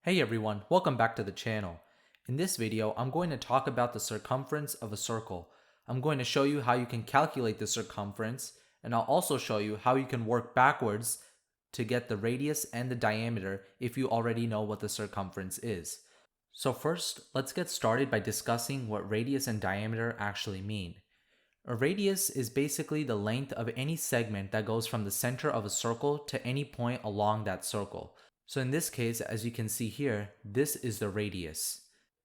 Hey everyone, welcome back to the channel. In this video, I'm going to talk about the circumference of a circle. I'm going to show you how you can calculate the circumference, and I'll also show you how you can work backwards to get the radius and the diameter if you already know what the circumference is. So first, let's get started by discussing what radius and diameter actually mean. A radius is basically the length of any segment that goes from the center of a circle to any point along that circle. So in this case, as you can see here, this is the radius.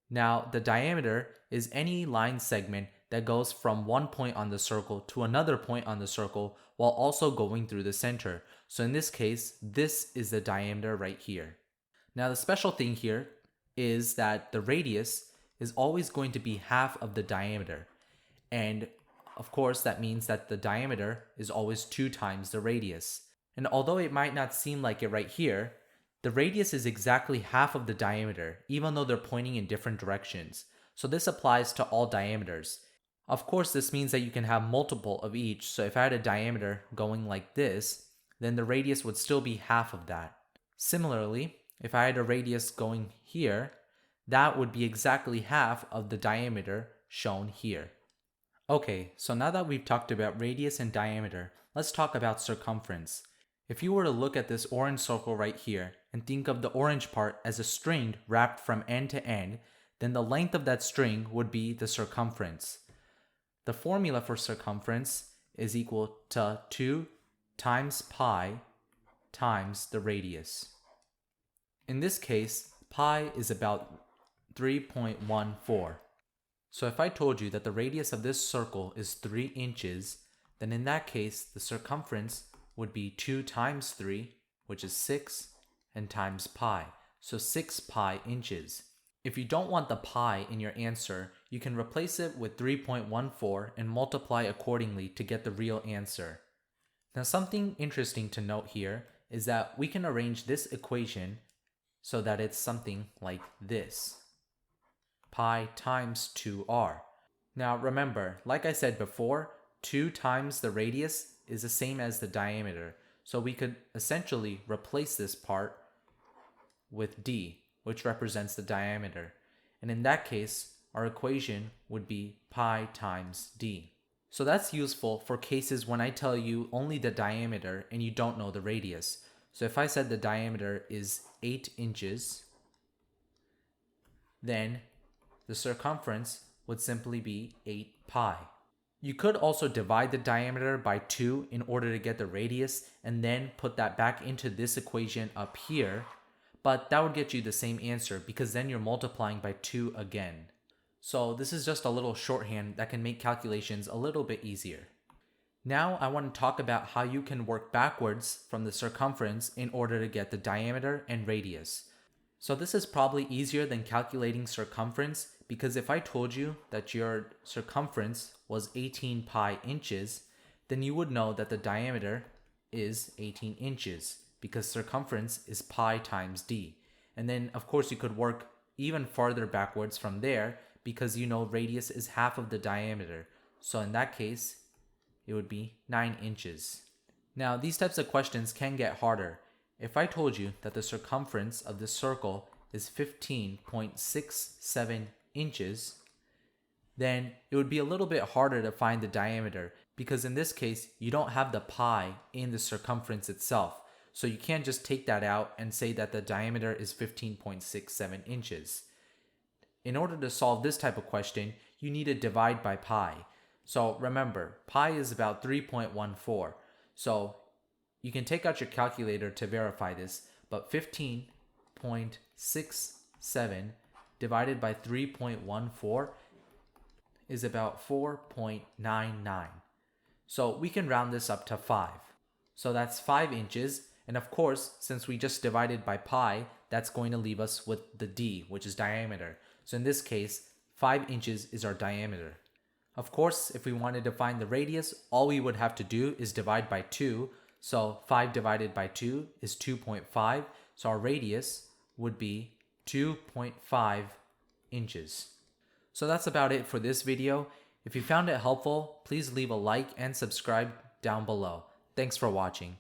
Now, the diameter is any line segment that goes from one point on the circle to another point on the circle while also going through the center. So in this case, this is the diameter right here. Now, the special thing here is that the radius is always going to be half of the diameter. And of course, that means that the diameter is always 2 times the radius. And although it might not seem like it right here, the radius is exactly half of the diameter, even though they're pointing in different directions. So this applies to all diameters. Of course, this means that you can have multiple of each. So if I had a diameter going like this, then the radius would still be half of that. Similarly, if I had a radius going here, that would be exactly half of the diameter shown here. Okay, so now that we've talked about radius and diameter, let's talk about circumference. If you were to look at this orange circle right here and think of the orange part as a string wrapped from end to end, then the length of that string would be the circumference. The formula for circumference is equal to 2 times pi times the radius. In this case, pi is about 3.14. So if I told you that the radius of this circle is 3 inches, then in that case, the circumference would be 2 times 3, which is 6, and times pi, so 6 pi inches. If you don't want the pi in your answer, you can replace it with 3.14 and multiply accordingly to get the real answer. Now, something interesting to note here is that we can arrange this equation so that it's something like this: pi times 2r. Now remember, like I said before, 2 times the radius is the same as the diameter. So we could essentially replace this part with d, which represents the diameter. And in that case, our equation would be pi times d. So that's useful for cases when I tell you only the diameter and you don't know the radius. So if I said the diameter is 8 inches, then the circumference would simply be 8 pi. You could also divide the diameter by 2 in order to get the radius and then put that back into this equation up here, but that would get you the same answer because then you're multiplying by 2 again. So this is just a little shorthand that can make calculations a little bit easier. Now I want to talk about how you can work backwards from the circumference in order to get the diameter and radius. So this is probably easier than calculating circumference, because if I told you that your circumference was 18 pi inches, then you would know that the diameter is 18 inches because circumference is pi times d. And then of course you could work even farther backwards from there because you know radius is half of the diameter. So in that case, it would be 9 inches. Now these types of questions can get harder. If I told you that the circumference of this circle is 15.67 inches, then it would be a little bit harder to find the diameter because in this case, you don't have the pi in the circumference itself. So you can't just take that out and say that the diameter is 15.67 inches. In order to solve this type of question, you need to divide by pi. So remember, pi is about 3.14. So you can take out your calculator to verify this, but 15.67 divided by 3.14 is about 4.99. So we can round this up to 5. So that's 5 inches. And of course, since we just divided by pi, that's going to leave us with the d, which is diameter. So in this case, 5 inches is our diameter. Of course, if we wanted to find the radius, all we would have to do is divide by 2. So 5 divided by 2 is 2.5. So our radius would be 2.5 inches. So that's about it for this video. If you found it helpful, please leave a like and subscribe down below. Thanks for watching.